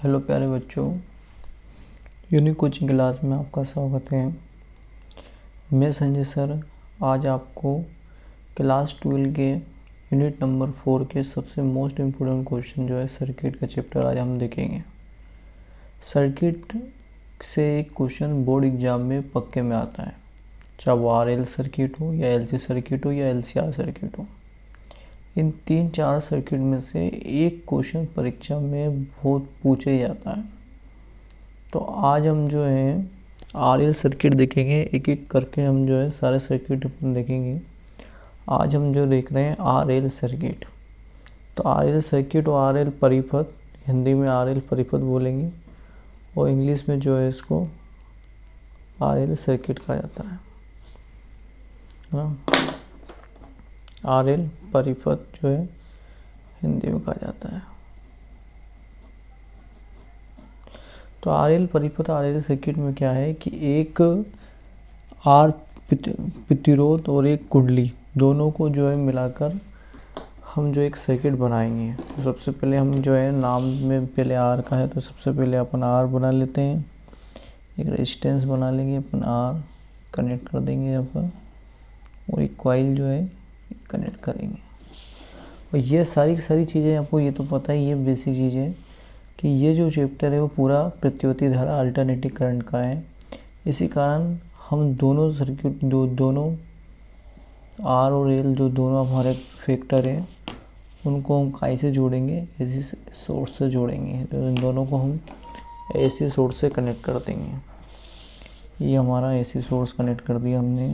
Hello प्यारे बच्चों, unique coaching class में आपका स्वागत है। मैं संजय सर आज आपको क्लास 12 के यूनिट नंबर 4 के सबसे मोस्ट इम्पोर्टेंट क्वेश्चन जो है सर्किट का चैप्टर आज हम देखेंगे। सर्किट से एक क्वेश्चन बोर्ड एग्जाम में पक्के में आता है, चाहे वो RL सर्किट हो या LC सर्किट हो या LCR सर्किट हो। इन 3-4 सर्किट में से एक क्वेश्चन परीक्षा में बहुत पूछा ही जाता है। तो आज हम जो है RL सर्किट देखेंगे, एक एक करके हम जो है सारे सर्किट देखेंगे। आज हम जो देख रहे हैं RL सर्किट। तो RL सर्किट और RL परिपथ, हिंदी में RL परिपथ बोलेंगे और इंग्लिश में जो है इसको RL सर्किट कहा जाता है ना। RL परिपथ जो है हिंदी में कहा जाता है। तो RL परिपथ RL सर्किट में क्या है कि एक R प्रतिरोध और एक कुंडली दोनों को जो है मिलाकर हम जो एक सर्किट बनाएंगे। तो सबसे पहले हम जो है नाम में पहले R का है तो सबसे पहले अपन R बना लेते हैं, एक रेजिस्टेंस बना लेंगे अपन R, कनेक्ट कर देंगे यहाँ पर और एक कॉइल जो है कनेक्ट करेंगे। और ये सारी चीज़ें आपको ये तो पता ही, ये बेसिक चीज़ है कि ये जो चैप्टर है वो पूरा प्रतिवर्ती धारा अल्टरनेटिव करंट का है। इसी कारण हम दोनों सर्किट दोनों R और L जो दोनों हमारे फैक्टर है उनको हम काई से जोड़ेंगे, AC सोर्स से जोड़ेंगे। तो इन दोनों को हम AC सोर्स से कनेक्ट कर देंगे। ये हमारा AC सोर्स कनेक्ट कर दिया हमने,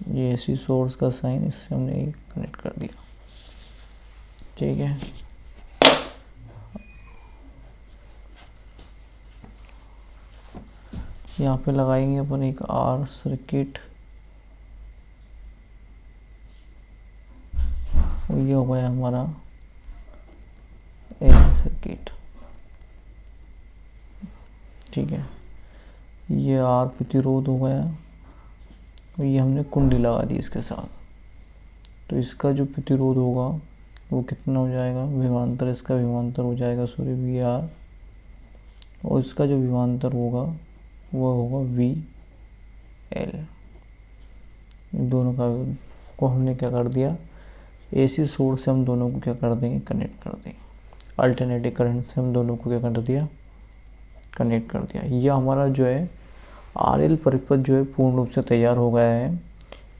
ये AC सोर्स का साइन इससे हमने कनेक्ट कर दिया, ठीक है। यहाँ पे लगाएंगे अपन एक R सर्किट और ये हो गया हमारा L सर्किट, ठीक है। ये R प्रतिरोध हो गया और ये हमने कुंडी लगा दी इसके साथ। तो इसका जो प्रतिरोध होगा वो कितना हो जाएगा, विभवांतर, इसका विभवांतर हो जाएगा VR और इसका जो विभवांतर होगा वह होगा VL। दोनों का को हमने क्या कर दिया, AC सोर्स से हम दोनों को क्या कर देंगे, कनेक्ट कर देंगे। अल्टरनेटिव करंट से हम दोनों को क्या कर दिया, कनेक्ट कर दिया। यह हमारा जो है RL परिपथ जो है पूर्ण रूप से तैयार हो गया है।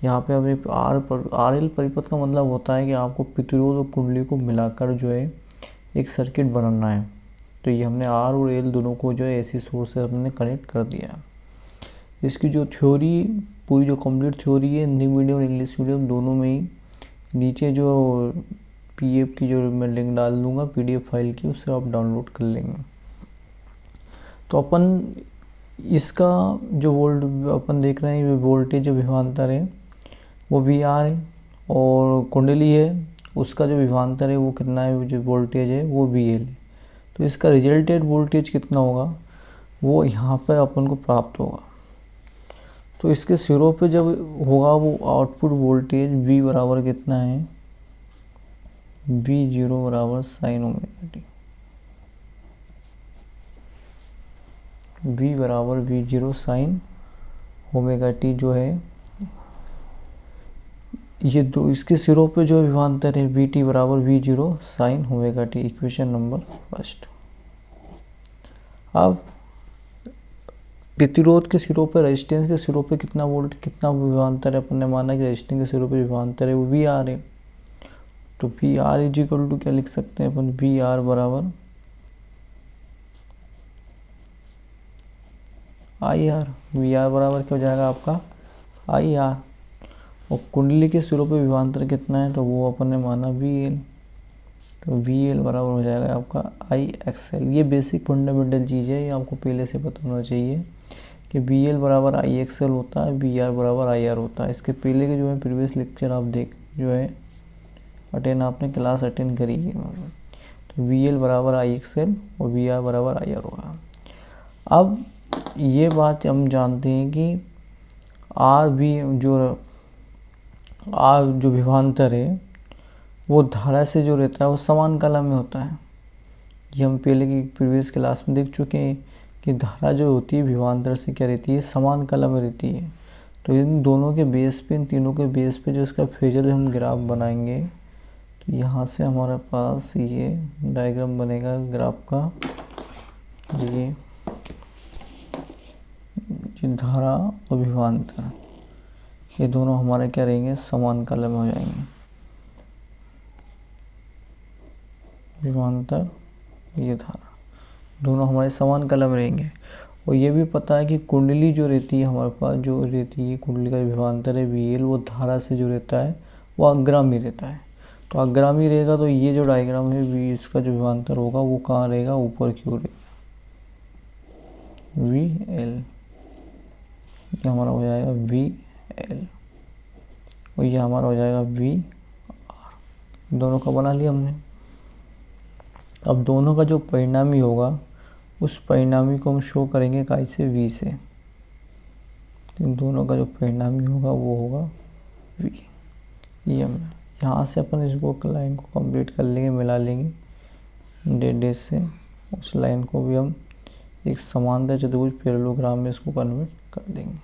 यहाँ पे हमें RL परिपथ का मतलब होता है कि आपको प्रतिरोध और कुंडली को मिलाकर जो है एक सर्किट बनाना है। तो ये हमने R और L दोनों को जो है AC सोर्स से हमने कनेक्ट कर दिया। इसकी जो थ्योरी, पूरी जो कंप्लीट थ्योरी है हिंदी मीडियम और इंग्लिश मीडियम दोनों में ही नीचे जो PDF की जो मैं लिंक डाल दूँगा PDF फाइल की, उससे आप डाउनलोड कर लेंगे। तो अपन इसका जो अपन देख रहे हैं वोल्टेज जो विभवांतर है वो VR है और कुंडली है उसका जो विभवांतर है वो कितना है, जो वोल्टेज है वो VL है। तो इसका रिजल्टेड वोल्टेज कितना होगा वो यहाँ पर अपन को प्राप्त होगा। तो इसके सिरों पे जब होगा वो आउटपुट वोल्टेज V बराबर कितना है, V0 बराबर साइन ओमेगा टी, V बराबर V0 साइन ओमेगा टी जो है ये दो, इसके सिरों पे जो विभवांतर है VT बराबर V0 sine omega T, equation number first. अब प्रतिरोध के सिरों पे, रेजिस्टेंस के सिरों पे कितना वोल्ट, कितना विभवांतर है, अपन ने माना कि रेजिस्टेंस के सिरों पे विभवांतर है वो VR है। तो VR इज इक्वल टू क्या लिख सकते हैं अपन, VR बराबर IR। VR बराबर क्या हो जाएगा आपका IR। और कुंडली के सिरों पे विभवांतर कितना है तो वो अपन ने माना VL। तो VL बराबर हो जाएगा आपका IXL। ये बेसिक फंडामेंटल चीज़ है, ये आपको पहले से पता होना चाहिए कि VL बराबर IXL होता है, VR बराबर IR होता है। इसके पहले के जो है प्रीवियस लेक्चर आप देख जो है आपने क्लास अटेंड करी है। तो VL बराबर IXL और VR बराबर IR होगा। अब ये बात हम जानते हैं कि R जो विभवांतर है वो धारा से जो रहता है वो समान कला में होता है। ये हम पहले की प्रीवियस क्लास में देख चुके हैं कि धारा जो होती है विभवांतर से क्या रहती है, समान कला में रहती है। तो इन दोनों के बेस पे, इन तीनों के बेस पे जो इसका फेजर हम ग्राफ बनाएंगे, तो यहाँ से हमारे पास ये डायग्राम बनेगा ग्राफ का। ये धारा और विभवांतर ये दोनों हमारे क्या रहेंगे, समान कला में हो जाएंगे। विभवांतर ये धारा दोनों हमारे समान कला में रहेंगे। और ये भी पता है कि कुंडली जो रहती है हमारे पास, जो रहती है कुंडली का विभवांतर है VL, वो धारा से जो रहता है वो अग्रामी रहता है। तो अग्रामी रहेगा तो ये जो डायग्राम है इसका जो विभवांतर होगा वो कहाँ रहेगा, ऊपर की ओर VL। ये हमारा हो जाएगा VL और ये हमारा हो जाएगा VR। दोनों का बना लिया हमने। अब दोनों का जो परिणामी होगा उस परिणामी को हम शो करेंगे काय से, V से। तो इन दोनों का जो परिणामी होगा वो होगा V। ये हम यहाँ से अपन इसको लाइन को कंप्लीट कर लेंगे, मिला लेंगे डेट से। उस लाइन को भी हम एक समांतर चतुर्भुज पैरेललोग्राम में इसको कन्वर्ट कर देंगे।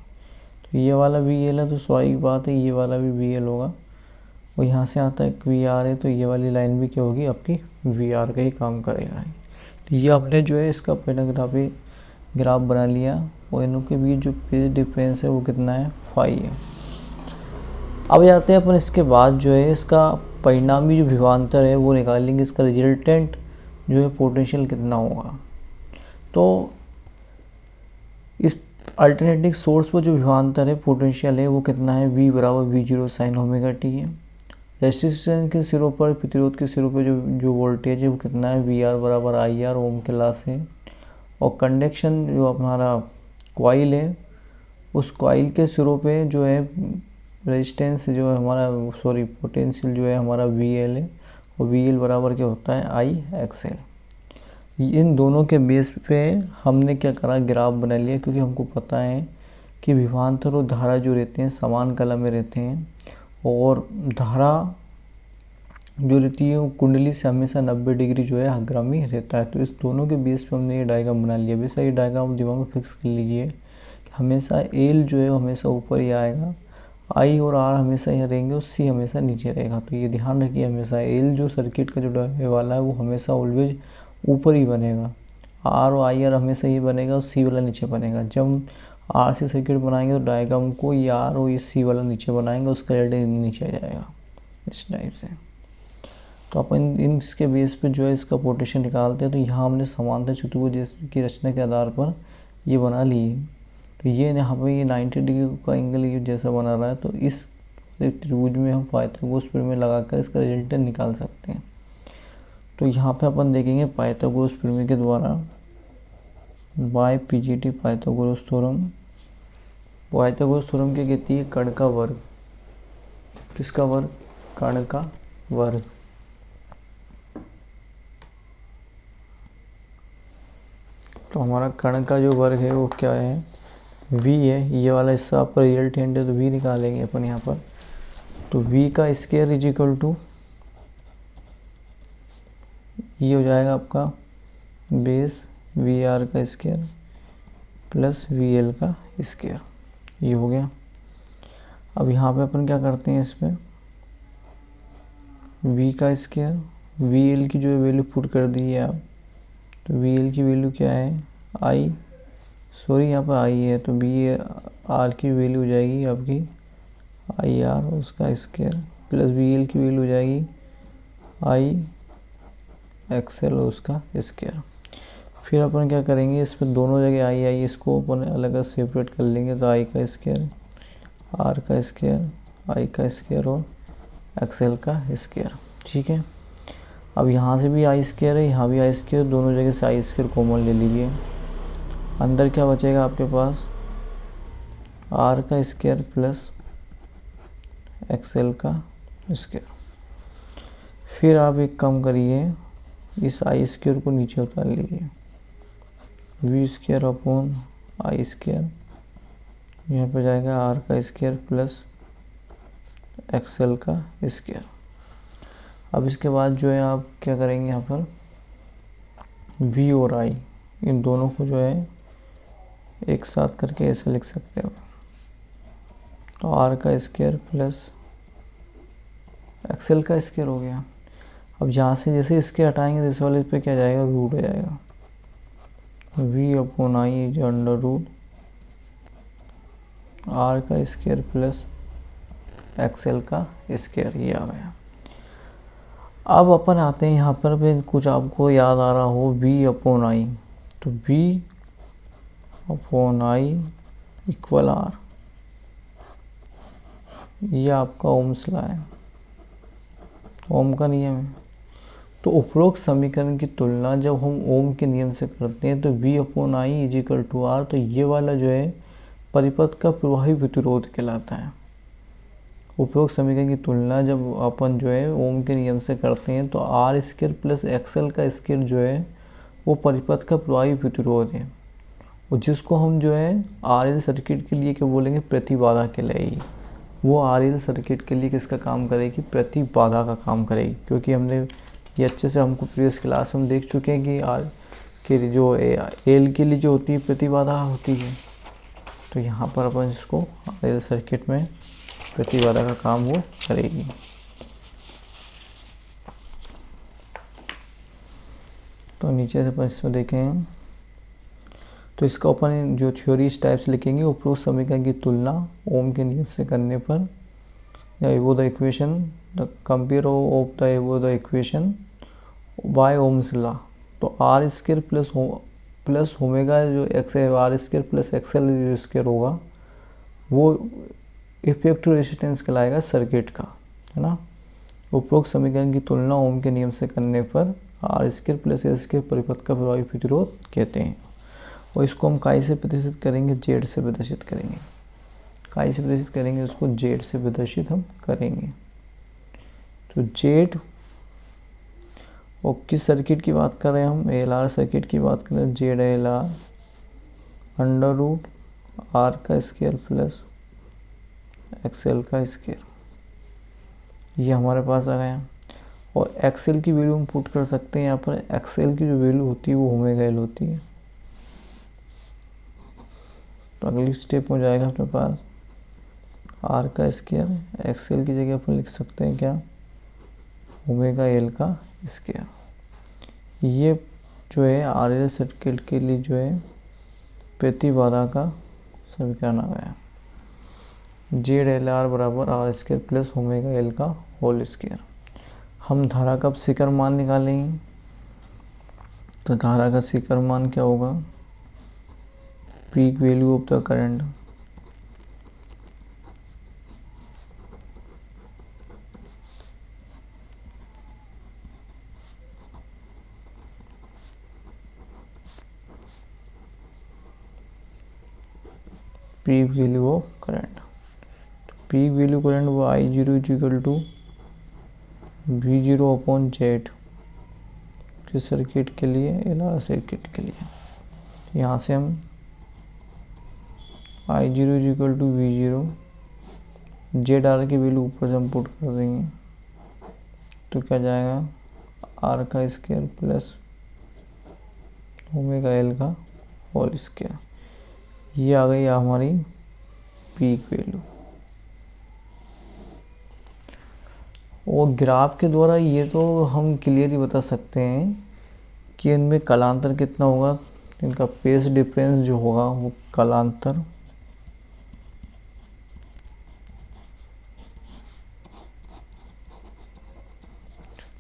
तो ये वाला VL है तो स्वाभाविक बात है ये वाला भी VL होगा। और यहाँ से आता है VR है तो ये वाली लाइन भी क्या होगी, आपकी VR का ही काम करेगा। तो ये हमने जो है इसका पैराग्राफी ग्राफ बना लिया और इनों के बीच जो फेज डिफरेंस है वो कितना है, 5 है। अब जाते हैं अपन इसके बाद जो है इसका परिणामी जो विभवांतर है वो निकालेंगे, इसका रिजल्टेंट जो है पोटेंशियल कितना होगा। तो इस अल्टरनेटिंग सोर्स पर जो विभवांतर है पोटेंशियल है वो कितना है, V बराबर V0 साइन ओमेगा t है। रेजिस्टेंस के सिरों पर, प्रतिरोध के सिरों पर जो वोल्टेज है वो कितना है, VR बराबर IR ओम के लॉ से। और कंडक्शन जो हमारा कॉइल है उस कॉइल के सिरों पे जो है रेजिस्टेंस जो है हमारा, सॉरी पोटेंशियल जो है हमारा VL है और VL बराबर क्या होता है, IXL। इन दोनों के बेस पे हमने क्या करा, ग्राफ बना लिया, क्योंकि हमको पता है कि विभवांतर और धारा जो रहते हैं समान कला में रहते हैं और धारा जो रहती है वो कुंडली से हमेशा 90 डिग्री जो है अग्रामी रहता है। तो इस दोनों के बेस पे हमने ये डायग्राम बना लिया। वैसा ये डायग्राम दिमाग में फिक्स कर लीजिए कि हमेशा L जो है हमेशा ऊपर ही आएगा, I और R हमेशा यहाँ रहेंगे और C हमेशा नीचे रहेगा। तो ये ध्यान रखिए हमेशा L जो सर्किट का जो वाला है वो हमेशा ऑलवेज ऊपर ही बनेगा, R और IR हमेशा ये बनेगा और C वाला नीचे बनेगा। जब R से सर्किट बनाएंगे तो डायग्राम को ये R और ये C वाला नीचे बनाएंगे, उसका रिजल्ट नीचे आ जाएगा इस टाइप से। तो अपन इसके बेस पे जो है इसका पोटेंशियल निकालते हैं। तो यहाँ हमने समांतर चतुर्भुज की रचना के आधार पर ये बना लिए। तो ये यहाँ पे ये 90 डिग्री का एंगल ये जैसा बना रहा है, तो इस त्रिभुज में हम पाइथागोरस प्रमेय लगाकर इसका रिजल्ट निकाल सकते हैं। तो यहाँ पे अपन देखेंगे पाइथागोरस प्रमेय के द्वारा by PGT Pythagoras theorem. Pythagoras theorem क्या कहती है, कण का वर्ग। किसका वर्ग, कण का वर्ग। तो हमारा कण का जो वर्ग है वो क्या है, V है। ये वाला हिस्सा आपका रिजल्टेंट है तो V निकालेंगे अपन यहाँ पर। तो V का स्क्वायर इज इक्वल टू ये हो जाएगा आपका बेस VR का स्क्वायर प्लस VL का स्क्वायर, ये हो गया। अब यहाँ पे अपन क्या करते हैं, इसमें V का स्क्वायर, VL की जो है वैल्यू पुट कर दी है आप। तो VL की वैल्यू क्या है, I, सॉरी यहाँ पर I है तो VR की वैल्यू हो जाएगी आपकी IR उसका स्क्वायर प्लस VL की वैल्यू हो जाएगी IXL उसका स्क्वायर। फिर अपन क्या करेंगे, इस पर दोनों जगह I इसको अपन अलग अलग सेपरेट कर लेंगे। तो I का स्क्वायर, R का स्क्वायर, I का स्क्वायर और XL का स्क्वायर, ठीक है। अब यहाँ से भी I स्क्वायर है, यहाँ भी I स्क्वायर, दोनों जगह से I स्क्वायर कॉमन ले लीजिए। अंदर क्या बचेगा आपके पास, R का स्क्वायर प्लस XL का स्क्वायर। फिर आप एक काम करिए, इस I स्क्वायर को नीचे उतार लीजिए, V square upon I square, यहाँ पे जाएगा R का स्क्वायर प्लस XL का स्क्वायर। अब इसके बाद जो है आप क्या करेंगे, यहाँ पर v और i इन दोनों को जो है एक साथ करके ऐसे लिख सकते हो, तो r का स्क्वायर प्लस एक्सेल का स्क्वायर हो गया। अब यहाँ से जैसे इसके हटाएंगे तो इस वाले पे क्या जाएगा, रूट हो जाएगा, v upon I is under root r का स्क्वायर प्लस एक्सेल का स्क्वायर, ये आ गया। अब अपन आते हैं यहाँ पर भी, कुछ आपको याद आ रहा हो v अपॉन आई, तो v upon I equal r, ये आपका ओम्स लॉ है, ओम का नियम है। तो उपरोक्त समीकरण की तुलना जब हम ओम के नियम से करते हैं तो v upon I is equal to R, तो ये वाला जो है परिपथ का प्रवाही प्रतिरोध कहलाता है। उपरोक्त समीकरण की तुलना जब अपन जो है ओम के नियम से करते हैं तो आर स्क्वायर प्लस एक्सएल का स्क्वायर जो है वो परिपथ का प्रवाही प्रतिरोध है, और जिसको हम जो है आरएल सर्किट के लिए क्या बोलेंगे, प्रतिबाधा कहलाएगी। वो आरएल सर्किट के लिए किसका काम करेगी, प्रतिबाधा का काम करेगी, क्योंकि हमने ये अच्छे से हमको प्रीवियस क्लास में देख चुके हैं कि आर के जो एल के लिए जो होती है प्रतिबाधा होती है, तो यहाँ पर अपन इसको आरएल सर्किट में प्रतिबाधा का काम वो करेगी। तो नीचे से अपन इसमें देखें तो इसका अपन जो थ्योरी इस टाइप से लिखेंगे, उपरोक्त समीकरण की तुलना ओम के नियम से करने पर, या वो the equation the compare of the वो the equation by Ohm's law, तो आर स्क्वायर प्लस ओमेगा जो एक्स है, आर स्क्वायर प्लस एक्सएल जो स्क्वायर होगा वो इफेक्टिव रेजिस्टेंस कहलाएगा सर्किट का, है ना। उपरोक्त समीकरण की तुलना ओम के नियम से करने पर आर स्क्वायर प्लस एस के परिपथ का प्रभावी प्रतिरोध कहते हैं, और इसको हम काई से प्रदर्शित करेंगे, जेड से प्रदर्शित करेंगे, काई से प्रदर्शित करेंगे, उसको जेड से प्रदर्शित हम करेंगे। तो जेड, और किस सर्किट की बात कर रहे हैं हम, एल आर सर्किट की बात कर रहे हैं, Z L R under root R का स्क्वायर प्लस एक्सएल का स्क्वायर, ये हमारे पास आ गया। और एक्सएल की वैल्यू हम पुट कर सकते हैं यहाँ पर, एक्सएल की जो वैल्यू होती है वो ओमेगा एल होती है। तो अगली स्टेप हो जाएगा अपने पास आर का स्क्वायर, एक्सएल की जगह पर लिख सकते हैं क्या, ओमेगा एल का स्क्वायर। ये जो है आरएल सर्किट के लिए जो है प्रतिबाधा का समीकरण आ गया, जेड एल आर बराबर R square plus omega L का होल स्क्वायर। हम धारा का शिखर मान निकालेंगे, तो धारा का शिखर मान क्या होगा, peak value of the current, peak value of current, peak value current वो I zero is equal to V zero upon Z, किस सर्किट के लिए, एल आर सर्किट के लिए। यहाँ से हम I zero is equal to V zero, Z R की वैल्यू ऊपर से हम पुट कर देंगे, तो क्या जाएगा, आर का स्क्वायर प्लस ओमेगा एल का होल स्क्वायर, ये आ गई हमारी पीक वैल्यू। और ग्राफ के द्वारा ये तो हम क्लियरली बता सकते हैं कि इनमें कालांतर कितना होगा, इनका फेज डिफरेंस जो होगा वो कालांतर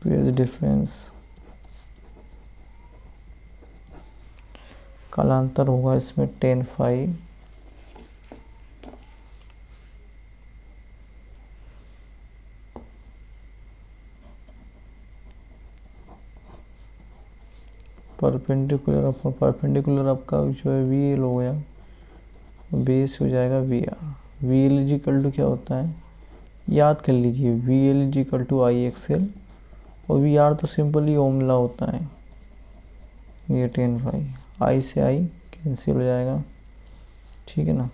फेज डिफरेंस कालांतर होगा इसमें 10 फाई परपेंडिकुलर आपका जो है वी एल हो गया, बेस हो जाएगा V R, V L is equal to क्या होता है, याद कर लीजिए, V L is equal to I X L, और वी आर तो सिंपली ओमला होता है, ये 10 फाई, आई से आई कैंसिल हो जाएगा, ठीक है ना।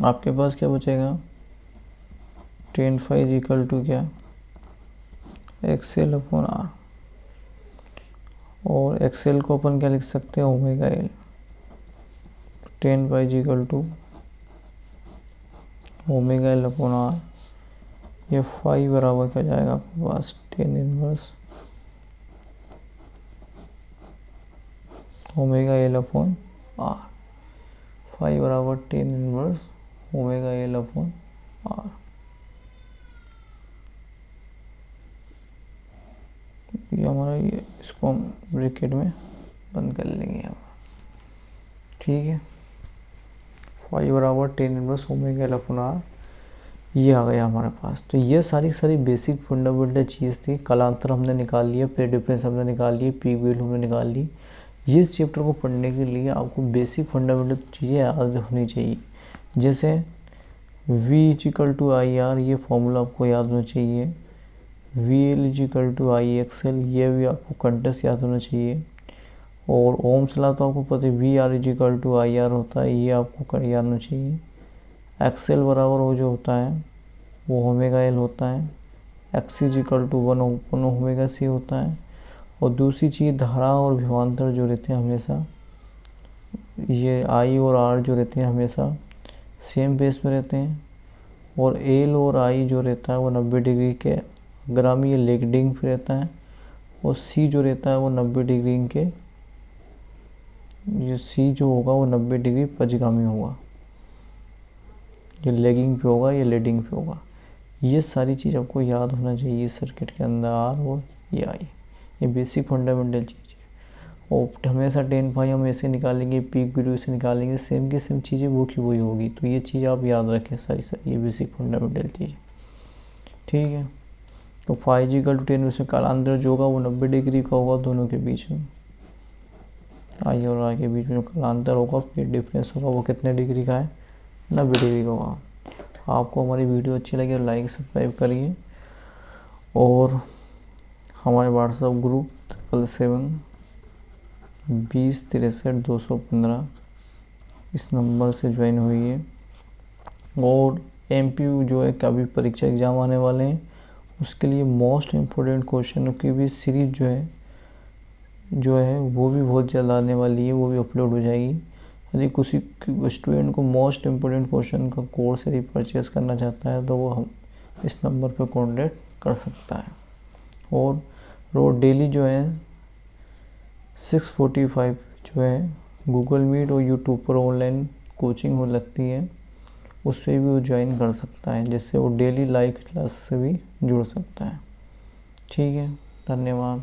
आपके पास क्या बचेगा, 10 फाई इज इक्वल टू क्या, एक्सएल अपॉन आर, और एक्सएल को अपन क्या लिख सकते हैं, ओमेगा एल। 10 पाई जी equal to omega L upon R. ये फाई बराबर क्या जाएगा आपके पास, 10 inverse omega L upon R. Phi बराबर 10 inverse omega L upon R. ये हमारा, ये इसको हम ब्रैकेट में बंद कर लेंगे अब, ठीक है। फाई बराबर 10 inverse omega L upon R, ये आ गया हमारे पास। तो ये सारी बेसिक फंडामेंटल चीज़ थी। कालांतर हमने निकाल लिया, पेयर डिफरेंस हमने निकाल लिए, पीक वैल्यू हमने निकाल ली। ये इस चैप्टर को पढ़ने के लिए आपको बेसिक फंडामेंटल चीज़ें याद होनी चाहिए, जैसे V equal to I R, ये फॉर्मूला आपको याद होना चाहिए। V L equal to I X L, ये भी आपको कंटेस्ट याद होना चाहिए। और ओम्स लॉ तो आपको पता है, V R equal to I R होता है, ये आपको याद होना चाहिए। एक्सएल बराबर वो जो होता है वो ओमेगा एल होता है। X is equal to 1 omega C होता है। और दूसरी चीज़, धारा और विभवांतर जो रहते हैं हमेशा, ये आई और आर जो रहते हैं हमेशा सेम बेस में रहते हैं। और एल और आई जो रहता है वो 90 डिग्री के ग्रामी लेगडिंग पे रहता है। और सी जो रहता है वो 90 डिग्री के, ये सी जो होगा वो 90 डिग्री पचगामी होगा। ये लेगिंग पे होगा, ये लीडिंग पे होगा। ये सारी चीज़ आपको याद होना चाहिए सर्किट के अंदर, आर और ये आई। ये बेसिक फंडामेंटल चीज़ है। और हमेशा 10 पाई हम ऐसे निकालेंगे, पीक वैल्यू से निकालेंगे, सेम की सेम चीज़ें वो की वही होगी। तो ये चीज़ आप याद रखें सारी, ये बेसिक फंडामेंटल चीज़, ठीक है। तो 5 इक्वल टू 10 उसमें कालांतर जो होगा वो 90 डिग्री का होगा दोनों के बीच में, आई और आर के बीच में जो कालांतर होगा, फिर डिफरेंस होगा, वो कितने डिग्री का है, 90 डिग्री का होगा। आपको हमारी वीडियो अच्छी लगी तो लाइक सब्सक्राइब करिए। और हमारे व्हाट्सएप ग्रुप 777-20 63-215 इस नंबर से ज्वाइन हुई है। और एमपीयू जो है, कभी परीक्षा एग्ज़ाम आने वाले हैं, उसके लिए मोस्ट इम्पोर्टेंट क्वेश्चन की भी सीरीज़ जो है वो भी बहुत जल्द आने वाली है, वो भी अपलोड हो जाएगी। यदि किसी स्टूडेंट को मोस्ट इम्पोर्टेंट क्वेश्चन का कोर्स यदि परचेज़ करना चाहता है तो वो हम इस नंबर पर कॉन्टेक्ट कर सकता है। और रोज़ डेली जो है 6:45 जो है गूगल मीट और यूट्यूब पर ऑनलाइन कोचिंग हो लगती है, उस पर भी वो ज्वाइन कर सकता है, जिससे वो डेली लाइव क्लास से भी जुड़ सकता है, ठीक है। धन्यवाद।